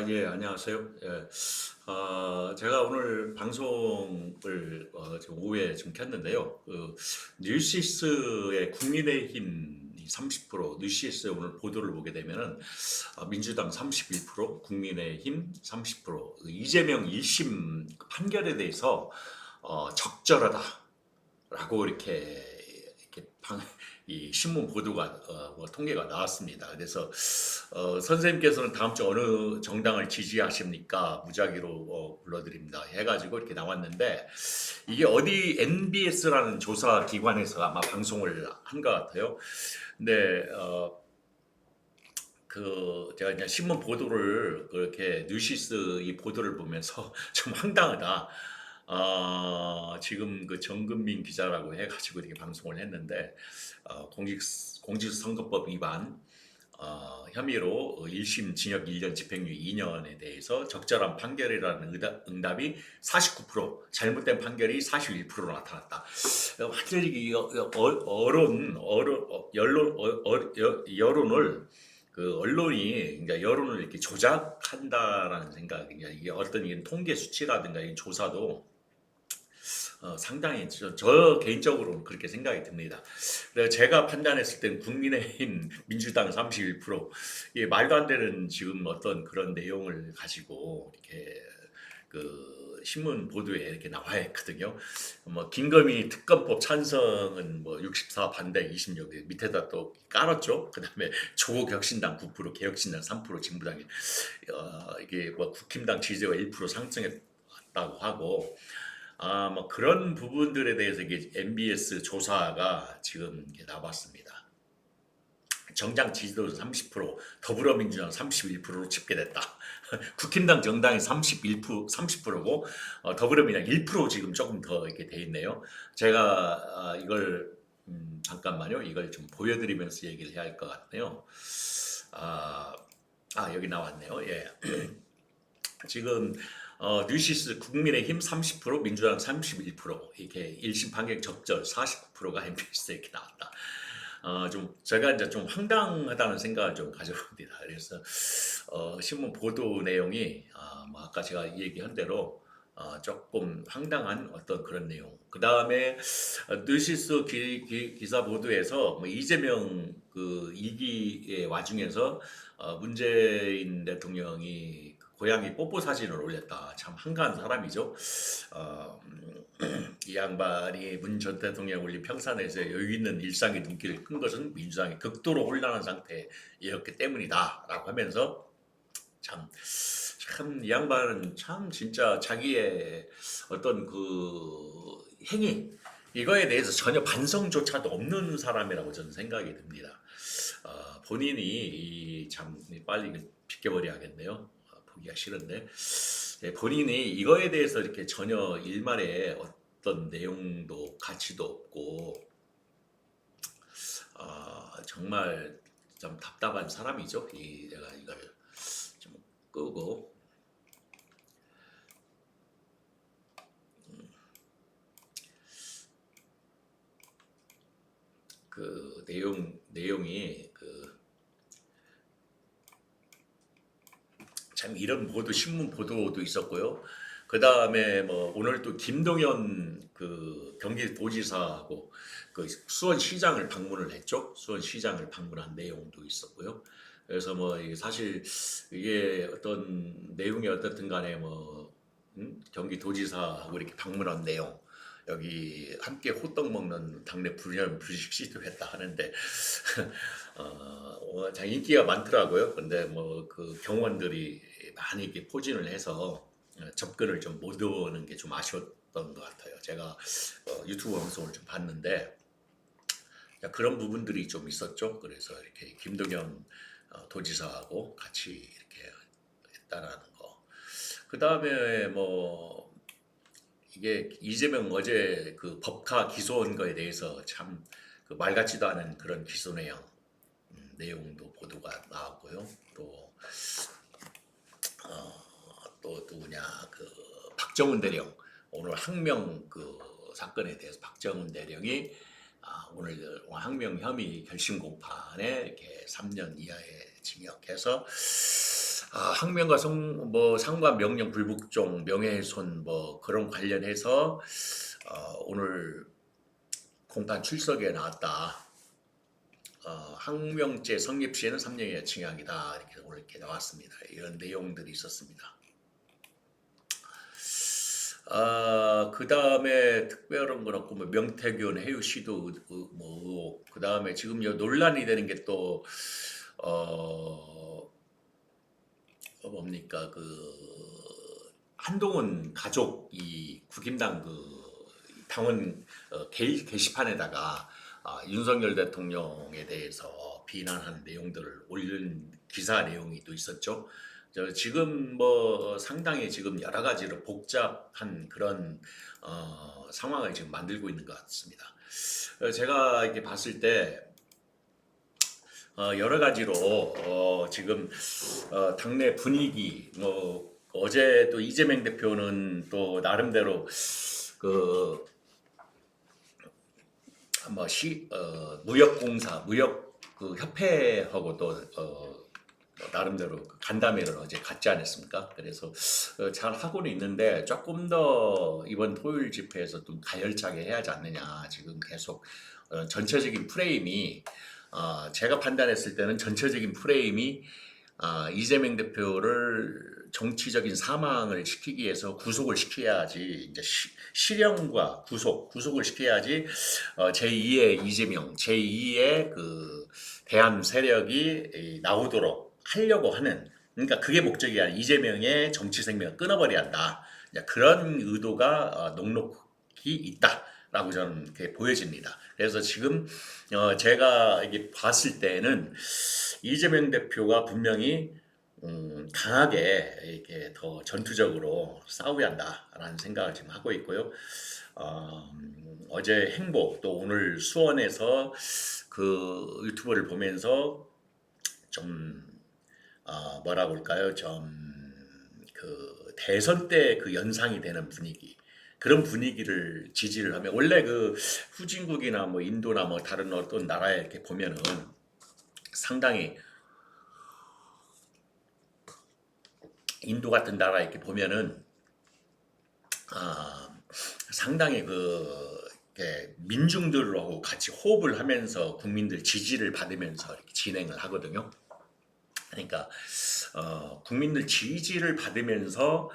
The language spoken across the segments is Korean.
예, 안녕하세요. 예. 제가 오늘 방송을 지금 오후에 좀 켰는데요. 뉴시스의 국민의힘이 30%, 뉴시스의 오늘 보도를 보게 되면은 민주당 31%, 국민의힘 30%, 이재명 1심 판결에 대해서 적절하다라고 이 신문 보도가 뭐 통계가 나왔습니다. 그래서 선생님께서는 다음 주 어느 정당을 지지하십니까? 무작위로 불러드립니다. 해가지고 이렇게 나왔는데 이게 어디 NBS라는 조사 기관에서 아마 방송을 한 것 같아요. 근데 제가 그냥 신문 보도를 그렇게 뉴시스 이 보도를 보면서 좀 황당하다. 지금 그 정근민 기자라고 해가지고 이렇게 방송을 했는데 공직선거법 위반 혐의로 1심 징역 1년 집행유예 2년에 대해서 적절한 판결이라는 응답이 49%, 잘못된 판결이 41% 나타났다. 완전히 여론을 언론이 그러니까 여론을 이렇게 조작한다라는 생각, 그러니까 이게 어떤 통계 수치라든가 이 조사도 상당히 저 개인적으로는 그렇게 생각이 듭니다. 그래서 제가 판단했을 땐 국민의힘, 민주당 31%, 이게 말도 안 되는 지금 어떤 그런 내용을 가지고 이렇게 신문 보도에 이렇게 나와 있거든요. 뭐 김건희 특검법 찬성은 뭐 64 반대 26 밑에다 또 깔았죠. 그다음에 조국혁신당 9%, 개혁신당 3%, 진보당이 이게 뭐 국힘당 지지가 1% 상승했다고 하고 뭐 그런 부분들에 대해서 이게 MBS 조사가 지금 이게 나왔습니다. 정당 지지도는 30%, 더불어민주당 31%로 집계됐다. 국힘당 정당이 30%고 더불어민주당 1% 지금 조금 더 이렇게 돼 있네요. 제가 이걸 잠깐만요. 이걸 좀 보여드리면서 얘기를 해야 할 것 같네요. 아, 여기 나왔네요. 예. 지금 뉴시스 국민의힘 30%, 민주당 31% 이렇게 1심 판결 적절 49%가 MBC에 이렇게 나왔다. 좀 제가 이제 좀 황당하다는 생각을 좀 가져봅니다. 그래서 신문 보도 내용이 뭐 아까 제가 얘기한 대로 조금 황당한 어떤 그런 내용. 그 다음에 뉴시스 기사 보도에서 뭐 이재명 그 2기의 와중에서 문재인 대통령이 그 고양이 뽀뽀 사진을 올렸다. 참 한가한 사람이죠. 어, 이 양반이 문 전 대통령이 올린 평산에서 여유 있는 일상의 눈길을 끈 것은 민주당이 극도로 혼란한 상태였기 때문이다라고 하면서 참 이 양반은 참 진짜 자기의 어떤 그 행위 이거에 대해서 전혀 반성조차도 없는 사람이라고 저는 생각이 듭니다. 본인이 참 빨리 비껴버려야겠네요. 보기가 싫은데 본인이 이거에 대해서 이렇게 전혀 일말의 어떤 내용도 가치도 없고 정말 좀 답답한 사람이죠. 내가 이걸 좀 끄고 그 내용이 참 이런 보도 신문 보도도 있었고요. 그 다음에 뭐 오늘 또 김동연 그 경기도지사하고 그 수원시장을 방문을 했죠. 수원시장을 방문한 내용도 있었고요. 그래서 뭐 이게 사실 이게 어떤 내용이 어떻든 간에 뭐 경기도지사하고 이렇게 방문한 내용 여기 함께 호떡 먹는 당내 불식 시도했다 하는데 참 인기가 많더라고요. 근데 뭐 그 경호원들이 많이 이렇게 포진을 해서 접근을 좀 못 하는 게 좀 아쉬웠던 것 같아요. 제가 유튜브 방송을 좀 봤는데 그런 부분들이 좀 있었죠. 그래서 이렇게 김동연 도지사하고 같이 이렇게 했다라는 거. 그 다음에 뭐 이게 이재명 어제 그 법카 기소한 거에 대해서 참 그 말 같지도 않은 그런 기소 내용도 보도가 나왔고요. 또 누구냐 그 박정훈 대령 오늘 항명 그 사건에 대해서 박정훈 대령이 오늘 항명 혐의 결심 공판에 이렇게 3년 이하의 징역해서 항명과 뭐 상관 명령 불복종 명예훼손 뭐 그런 관련해서 오늘 공판 출석에 나왔다. 항명죄 성립 시에는 3년 이하 징역이다. 이렇게 오늘 이렇게 나왔습니다. 이런 내용들이 있었습니다. 그 다음에 특별한 건 없고, 뭐 명태균 해유 시도 뭐 의혹, 그 다음에 지금 논란이 되는 게 또, 뭡니까, 한동훈 가족이 국힘당 당원 게시판에다가 윤석열 대통령에 대해서 비난하는 내용들을 올린 기사 내용이 또 있었죠. 지금 뭐 상당히 지금 여러 가지로 복잡한 그런 상황을 지금 만들고 있는 것 같습니다. 제가 이렇게 봤을 때 여러 가지로 지금 당내 분위기 뭐 어제 또 이재명 대표는 또 나름대로 무역공사 무역 협회하고 또 나름대로 간담회를 어제 갖지 않았습니까? 그래서 잘 하고는 있는데 조금 더 이번 토요일 집회에서 좀 가열차게 해야 하지 않느냐. 지금 계속 전체적인 프레임이 제가 판단했을 때는 전체적인 프레임이 이재명 대표를 정치적인 사망을 시키기 위해서 구속을 시켜야지 이제 실형과 구속을 시켜야지 제2의 이재명, 제2의 대한 세력이 나오도록 하려고 하는, 그러니까 그게 목적이 아니라 이재명의 정치 생명을 끊어버려야 한다. 그런 의도가 녹록히 있다라고 저는 이렇게 보여집니다. 그래서 지금 제가 이게 봤을 때는 이재명 대표가 분명히 강하게 이렇게 더 전투적으로 싸워야 한다라는 생각을 지금 하고 있고요. 어제 행보 또 오늘 수원에서 유튜브를 보면서 좀 뭐라고 할까요? 좀 대선 때 연상이 되는 분위기. 그런 분위기를 지지를 하면 원래 후진국이나 뭐 인도나 뭐 다른 어떤 나라에 이렇게 보면은 상당히 인도 같은 나라 이렇게 보면은 상당히 민중들하고 같이 호흡을 하면서 국민들 지지를 받으면서 이렇게 진행을 하거든요. 그러니까 국민들 지지를 받으면서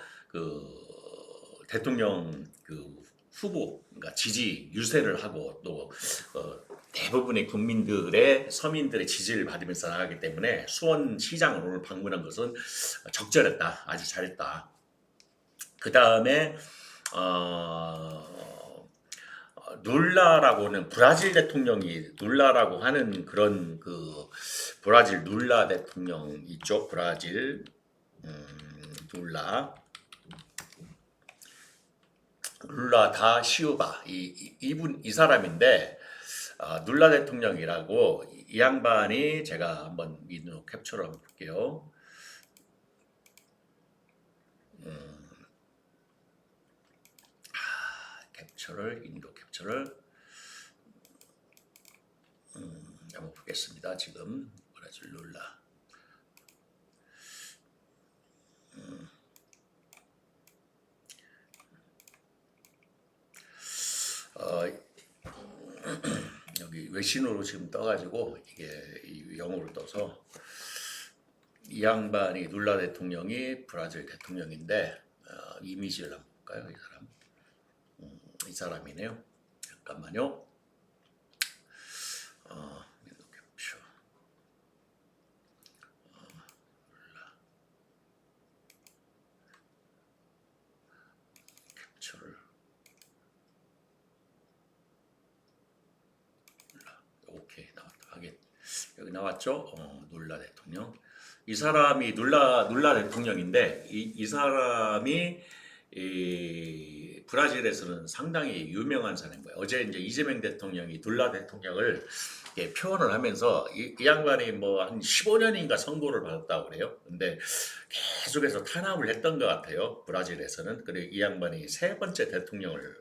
대통령 후보, 그러니까 지지 유세를 하고 또 대부분의 서민들의 지지를 받으면서 나가기 때문에 수원시장을 오늘 방문한 것은 적절했다, 아주 잘했다. 그 다음에 룰라라고는 브라질 대통령이 룰라라고 하는 그런 브라질 룰라 대통령 있죠. 브라질 룰라 다 시우바 이 사람인데 룰라 대통령이라고 이 양반이 제가 한번 인도 캡처를 한번 볼게요. 인도 캡처를 한번 보겠습니다. 지금 브라질 룰라 여기 외신으로 지금 떠가지고 이게 영어로 떠서 이 양반이 룰라 대통령이 브라질 대통령인데 이미지를 한번 볼까요? 이 사람이네요. 잠깐만요. 캡처를 오케이 나왔다. 하긴 여기 나왔죠. 룰라 대통령. 이 사람이 룰라 대통령인데 이 사람이 브라질에서는 상당히 유명한 사람인 거예요. 어제 이제 이재명 대통령이 룰라 대통령을 표현을 하면서 이 양반이 뭐 한 15년인가 선고를 받았다고 그래요. 근데 계속해서 탄압을 했던 것 같아요. 브라질에서는. 그리고 이 양반이 세 번째 대통령을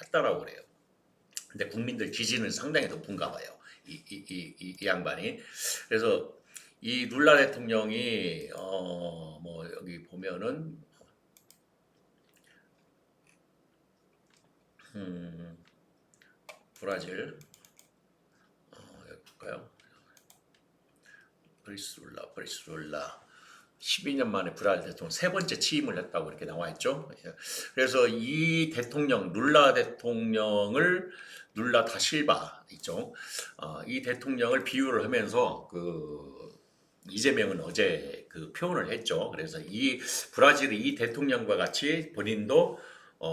했다라고 그래요. 근데 국민들 지지는 상당히 높은가 봐요. 이 양반이. 그래서 이 룰라 대통령이 뭐 여기 보면은 음, 브라질 여기 볼까요? 브리스 룰라 12년 만에 브라질 대통령 세 번째 취임을 했다고 이렇게 나와 있죠. 예. 그래서 이 대통령 룰라 대통령을 룰라 다 실바 있죠. 이 대통령을 비유를 하면서 그 이재명은 어제 그 표현을 했죠. 그래서 이 브라질이 이 대통령과 같이 본인도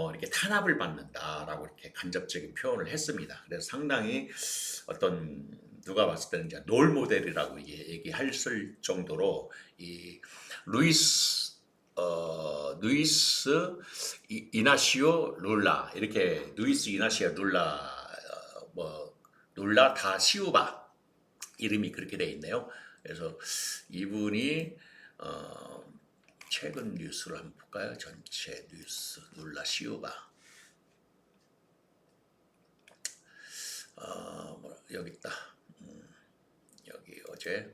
이렇게 탄압을 받는다라고 이렇게 간접적인 표현을 했습니다. 그래서 상당히 어떤 누가 봤을 때는 이제 롤 모델이라고 얘기할 정도로 이 루이스 이나시오 룰라 이렇게 루이스 이나시오 룰라 뭐 룰라 다 시우바 이름이 그렇게 돼 있네요. 그래서 이분이 최근 뉴스를 한번 볼까요? 전체 뉴스 룰라 시우바 여기 있다. 여기 어제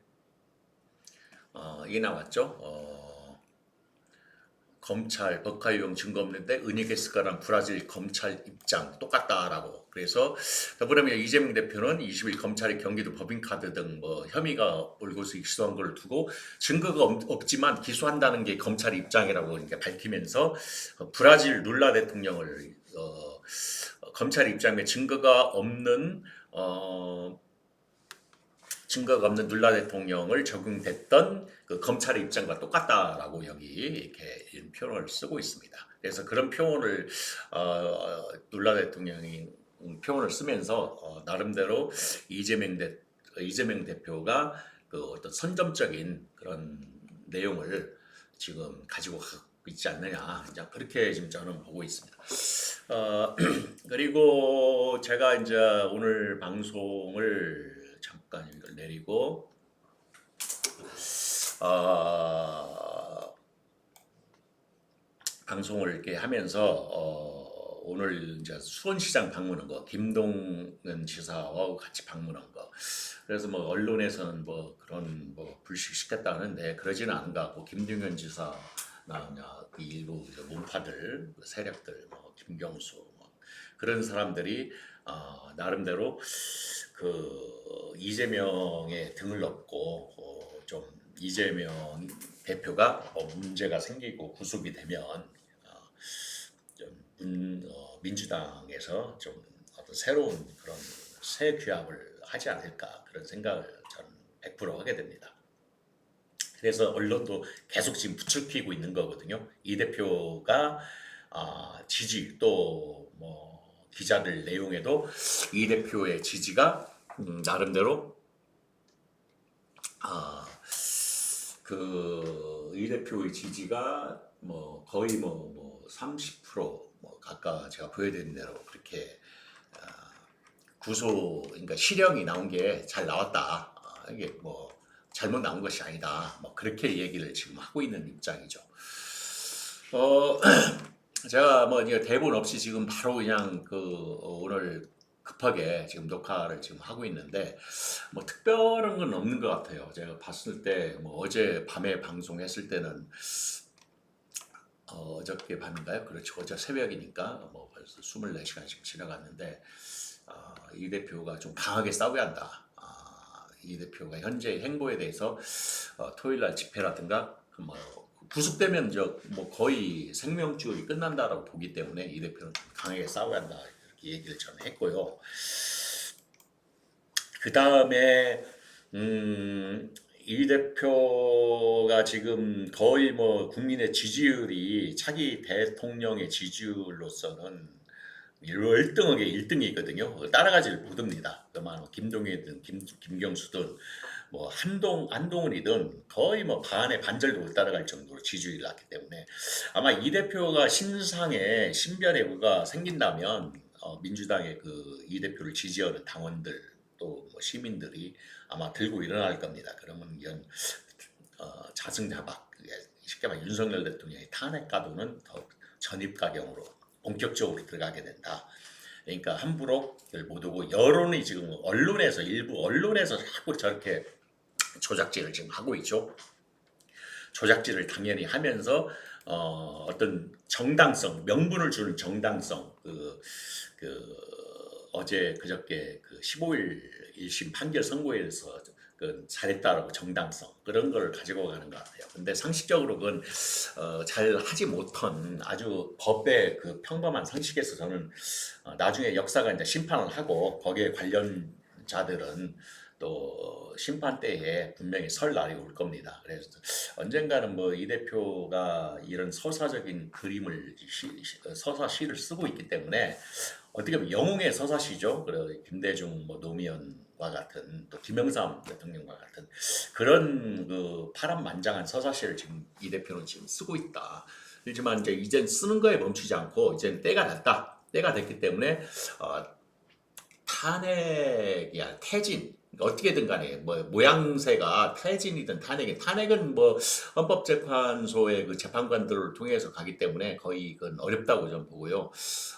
이게 나왔죠. 검찰 법카유용 증거 없는데 은닉했을까라는 브라질 검찰 입장 똑같다라고. 그래서 더불어민주당 이재명 대표는 20일 검찰이 경기도 법인카드 등 뭐 혐의가 올고서 기소한 걸 두고 증거가 없지만 기소한다는 게 검찰 입장이라고 이렇게 밝히면서 브라질 룰라 대통령을 검찰 입장에 증거가 없는 룰라 대통령을 적용됐던 그 검찰의 입장과 똑같다라고 여기 이렇게 표현을 쓰고 있습니다. 그래서 그런 표현을 룰라 대통령이 표현을 쓰면서 나름대로 이재명 대표가 그 어떤 선점적인 그런 내용을 지금 가지고 있지 않느냐, 그렇게 지금 저는 보고 있습니다. 그리고 제가 이제 오늘 방송을 잠깐 이걸 내리고 방송을 이렇게 하면서 오늘 이제 수원시장 방문한 거, 김동연 지사와 같이 방문한 거. 그래서 뭐 언론에서는 뭐 그런 뭐 불식시켰다는데 그러지는 않은 것 같고, 김동연 지사나 그 일부 문파들, 세력들, 뭐 김경수 뭐 그런 사람들이 나름대로 그 이재명의 등을 업고 좀 이재명 대표가 문제가 생기고 구속이 되면 민주당에서 좀 어떤 새로운 그런 새 규합을 하지 않을까, 그런 생각을 저는 100% 하게 됩니다. 그래서 언론도 계속 지금 부추기고 있는 거거든요. 이 대표가 지지 또 뭐 기자들 내용에도 이 대표의 지지가 나름대로 그 이 대표의 지지가 뭐 거의 뭐 30% 아까 제가 보여드린 대로 그렇게 그러니까 실형이 나온 게 잘 나왔다. 이게 뭐 잘못 나온 것이 아니다. 뭐 그렇게 얘기를 지금 하고 있는 입장이죠. 제가 뭐 이제 대본 없이 지금 바로 그냥 오늘 급하게 지금 녹화를 지금 하고 있는데 뭐 특별한 건 없는 것 같아요. 제가 봤을 때 뭐 어제 밤에 방송했을 때는 어저께 밤인가요? 그렇죠. 어제 새벽이니까 뭐 벌써 24시간씩 지나갔는데 이 대표가 좀 강하게 싸워야 한다. 이 대표가 현재 행보에 대해서 토요일날 집회라든가 뭐 구속되면 뭐 거의 생명줄이 끝난다라고 보기 때문에 이 대표는 좀 강하게 싸워야 한다, 이렇게 얘기를 저는 했고요. 그 다음에 이 대표가 지금 거의 뭐 국민의 지지율이 차기 대통령의 지지율로서는 월등하게 1등이거든요. 따라가지를 못합니다. 그만 김동연이든 김경수든 뭐 한동훈이든 거의 뭐 반의 반절도 못 따라갈 정도로 지지율이 낮기 때문에 아마 이 대표가 신변의 생긴다면 민주당의 그 이 대표를 지지하는 당원들 또 뭐 시민들이 아마 들고 일어날 겁니다. 그러면 이건 자승자박, 쉽게 말해 윤석열 대통령의 탄핵 가도는 더 전입가경으로 본격적으로 들어가게 된다. 그러니까 함부로 못 오고, 여론이 지금 일부 언론에서 자꾸 저렇게 조작질을 지금 하고 있죠. 조작질을 당연히 하면서 어떤 정당성, 명분을 주는 정당성, 그 어제 그저께 그 15일 1심 판결 선고에서 그 잘했다라고 정당성 그런 걸 가지고 가는 것 같아요. 근데 상식적으로 그건 잘 하지 못한 아주 법의 그 평범한 상식에서 저는 나중에 역사가 이제 심판을 하고 거기에 관련자들은 또 심판 때에 분명히 설 날이 올 겁니다. 그래서 언젠가는 뭐 이 대표가 이런 서사적인 그림을 서사시를 쓰고 있기 때문에 어떻게 보면 영웅의 서사시죠. 그리고 김대중, 뭐 노무현과 같은 또 김영삼 대통령과 같은 그런 그 파란만장한 서사시를 지금 이 대표는 지금 쓰고 있다. 하지만 이제 쓰는 거에 멈추지 않고 이제 때가 됐다. 때가 됐기 때문에 어, 탄핵이야 퇴진 어떻게든 간에 뭐 모양새가 퇴진이든 탄핵은 뭐 헌법재판소의 그 재판관들을 통해서 가기 때문에 거의 그건 어렵다고 좀 보고요.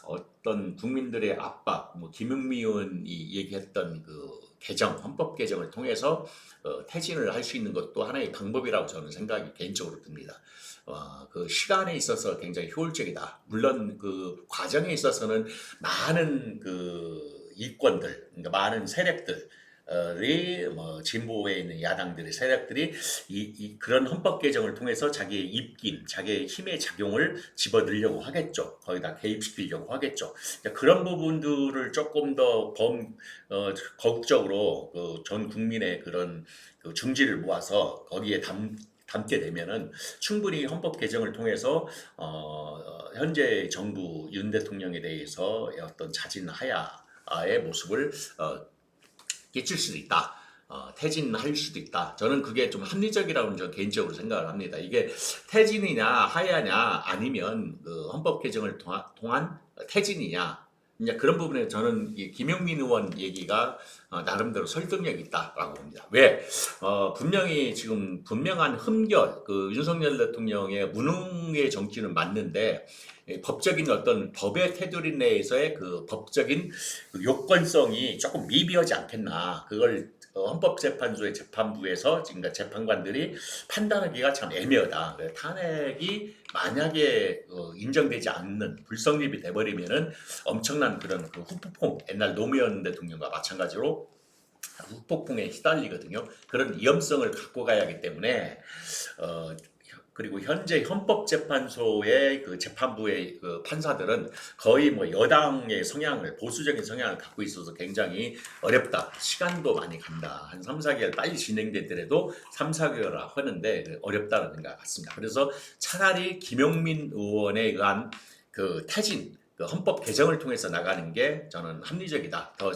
어떤 국민들의 압박, 뭐 김용미 의원이 얘기했던 그 개정, 헌법 개정을 통해서 퇴진을 할 수 있는 것도 하나의 방법이라고 저는 생각이 개인적으로 듭니다. 그 시간에 있어서 굉장히 효율적이다. 물론 그 과정에 있어서는 많은 그 이권들, 그러니까 많은 세력들 뭐 진보에 있는 야당들의 세력들이 그런 헌법 개정을 통해서 자기의 입김, 자기의 힘의 작용을 집어넣으려고 하겠죠. 거기다 개입시키려고 하겠죠. 그런 부분들을 조금 더 거국적으로 그전 국민의 그런 그 중지를 모아서 거기에 담게 되면은 충분히 헌법 개정을 통해서 현재 정부 윤 대통령에 대해서 어떤 자진하야의 모습을 끼칠 수도 있다. 퇴진할 수도 있다. 저는 그게 좀 합리적이라고 저는 개인적으로 생각을 합니다. 이게 퇴진이냐 하야냐 아니면 그 헌법 개정을 통한 퇴진이냐 이제 그런 부분에 저는 이 김용민 의원 얘기가 나름대로 설득력이 있다라고 봅니다. 왜? 분명히 지금 분명한 흠결, 그 윤석열 대통령의 무능의 정치는 맞는데 법적인 어떤 법의 테두리 내에서의 그 법적인 그 요건성이 조금 미비하지 않겠나. 그걸 헌법재판소의 재판부에서 지금 재판관들이 판단하기가 참 애매하다. 탄핵이 만약에 인정되지 않는 불성립이 돼버리면은 엄청난 그런 그 후폭풍 옛날 노무현 대통령과 마찬가지로 후폭풍에 시달리거든요. 그런 위험성을 갖고 가야 하기 때문에 그리고 현재 헌법재판소의 그 재판부의 그 판사들은 거의 뭐 여당의 성향을 보수적인 성향을 갖고 있어서 굉장히 어렵다. 시간도 많이 간다. 한 3, 4개월 빨리 진행되더라도 3, 4개월 하는데 어렵다는 생각 같습니다. 그래서 차라리 김용민 의원에 의한 그 퇴진 그 헌법 개정을 통해서 나가는 게 저는 합리적이다. 더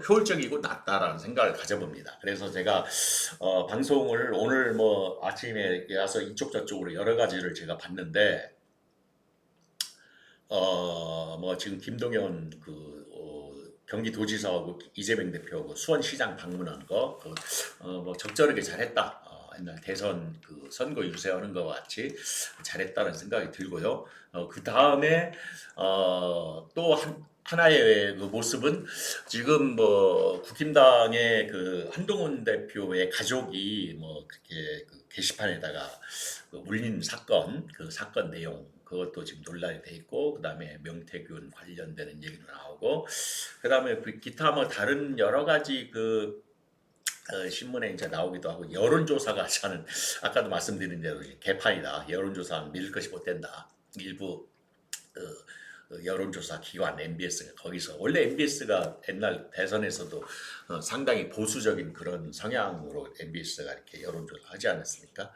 효율적이고 낫다라는 생각을 가져봅니다. 그래서 제가 방송을 오늘 뭐 아침에 와서 이쪽 저쪽으로 여러 가지를 제가 봤는데 뭐 지금 김동연 경기도지사하고 이재명 대표하고 수원시장 방문한 거, 뭐 적절하게 잘했다. 옛날 대선 그 선거 유세하는 것과 같이 잘했다는 생각이 들고요. 그 다음에 또 하나의 그 모습은 지금 뭐 국힘당의 그 한동훈 대표의 가족이 뭐 그렇게 그 게시판에다가 그 울린 사건, 그 사건 내용 그것도 지금 논란이 돼 있고 그다음에 명태균 관련되는 얘기도 나오고 그다음에 그 기타 뭐 다른 여러 가지 신문에 이제 나오기도 하고 여론조사가 저는 아까도 말씀드린 대로 개판이다. 여론조사는 믿을 것이 못 된다. 일부 여론조사 기관 MBS가 거기서 원래 MBS가 옛날 대선에서도 상당히 보수적인 그런 성향으로 MBS가 이렇게 여론조사 하지 않았습니까?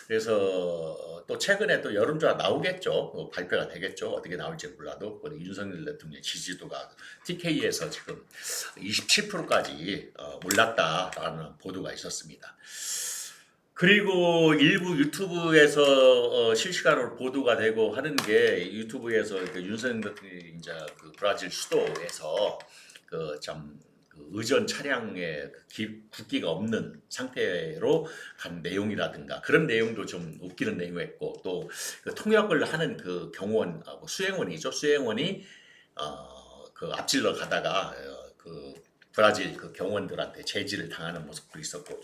그래서 또 최근에 또 여론조사 나오겠죠. 발표가 되겠죠. 어떻게 나올지 몰라도 우리 윤석열 대통령 지지도가 TK에서 지금 27%까지 올랐다라는 보도가 있었습니다. 그리고 일부 유튜브에서 실시간으로 보도가 되고 하는 게 유튜브에서 그 윤석열 대통령이 이제 그 브라질 수도에서 그참 의전 차량에 국기가 없는 상태로 간 내용이라든가 그런 내용도 좀 웃기는 내용이었고 또 그 통역을 하는 그 경호원 수행원이죠 수행원이 그 앞질러 가다가 그 브라질 그 경원들한테 제지를 당하는 모습도 있었고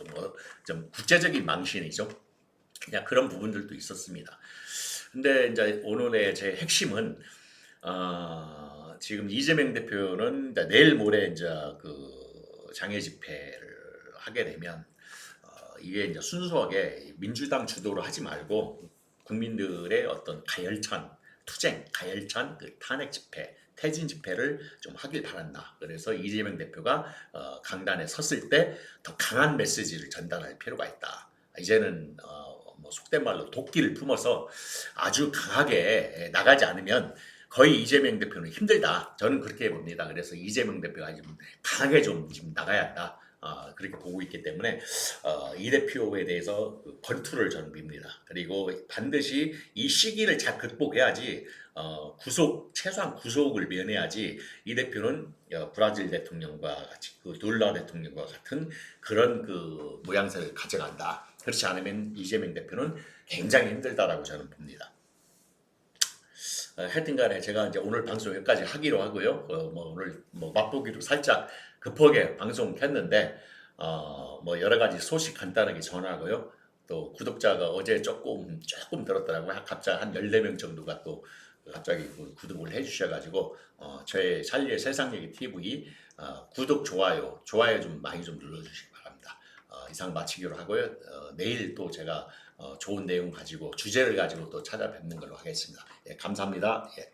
좀 국제적인 망신이죠. 그냥 그런 부분들도 있었습니다. 근데 이제 오늘의 제 핵심은 지금 이재명 대표는 이제 내일 모레 이제 그 장애 집회를 하게 되면 이게 이제 순수하게 민주당 주도로 하지 말고 국민들의 어떤 가열찬 투쟁, 가열찬 그 탄핵 집회, 퇴진 집회를 좀 하길 바란다. 그래서 이재명 대표가 강단에 섰을 때 더 강한 메시지를 전달할 필요가 있다. 이제는 뭐 속된 말로 도끼를 품어서 아주 강하게 나가지 않으면 거의 이재명 대표는 힘들다. 저는 그렇게 봅니다. 그래서 이재명 대표가 좀 강하게 좀 지금 나가야 한다. 그렇게 보고 있기 때문에 이 대표에 대해서 그 권투를 저는 빕니다. 그리고 반드시 이 시기를 잘 극복해야지 최소한 구속을 면해야지 이 대표는 브라질 대통령과 같이 그 룰라 대통령과 같은 그런 그 모양새를 가져간다. 그렇지 않으면 이재명 대표는 굉장히 힘들다라고 저는 봅니다. 하여튼간에 제가 이제 오늘 방송 여기까지 하기로 하고요. 뭐 오늘 뭐 맛보기로 살짝 급하게 방송 켰는데 뭐 여러 가지 소식 간단하게 전하고요. 또 구독자가 어제 조금 늘었더라고요. 갑자기 한 14명 정도가 또 갑자기 구독을 해주셔가지고 저의 찰리의 세상 얘기 TV 구독 좋아요 좀 많이 좀 눌러주시기 바랍니다. 이상 마치기로 하고요. 내일 또 제가 좋은 내용 가지고 주제를 가지고 또 찾아뵙는 걸로 하겠습니다. 예, 감사합니다. 예.